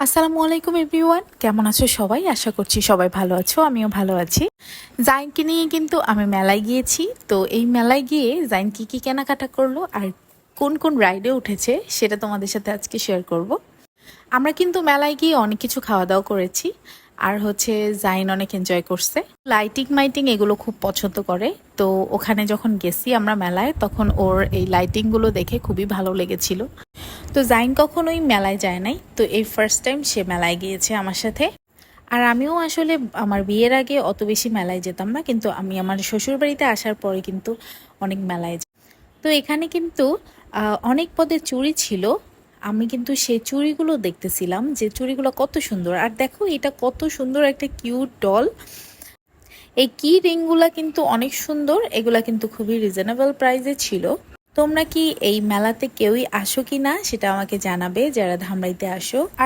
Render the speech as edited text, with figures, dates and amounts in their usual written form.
আসসালামু আলাইকুম এভরিওয়ান, কেমন আছো সবাই? আশা করছি সবাই ভালো আছো, আমিও ভালো আছি। জাইনকে নিয়ে কিন্তু আমি মেলায় গিয়েছি। তো এই মেলায় গিয়ে জাইন কি কি কেনাকাটা করলো আর কোন কোন রাইডে উঠেছে সেটা তোমাদের সাথে আজকে শেয়ার করব। আমরা কিন্তু মেলায় গিয়ে অনেক কিছু খাওয়া দাওয়া করেছি। আর হচ্ছে জাইন অনেক এনজয় করছে, লাইটিং মাইটিং এগুলো খুব পছন্দ করে। তো ওখানে যখন গেছি আমরা মেলায়, তখন ওর এই লাইটিংগুলো দেখে খুবই ভালো লেগেছিল। তো জাইন কখনোই মেলায় যায় নাই, তো এই ফার্স্ট টাইম সে মেলায় গিয়েছে আমার সাথে। আর আমিও আসলে আমার বিয়ের আগে অত বেশি মেলায় যেতাম না, কিন্তু আমি আমার শ্বশুর বাড়িতে আসার পরে কিন্তু অনেক মেলায় যাই। তো এখানে কিন্তু অনেক পদের চুড়ি ছিল। আমি কিন্তু সেই চুড়িগুলো দেখতেছিলাম যে চুড়িগুলো কত সুন্দর। আর দেখো এটা কত সুন্দর একটা কিউট ডল। এই কি রিংগুলা কিন্তু অনেক সুন্দর, এগুলা কিন্তু খুবই রিজনেবল প্রাইসে ছিল। তোমরা কি এই মেলাতে কেউই আসো কি না সেটা আমাকে জানাবে যারা ধামরাইতে আসো।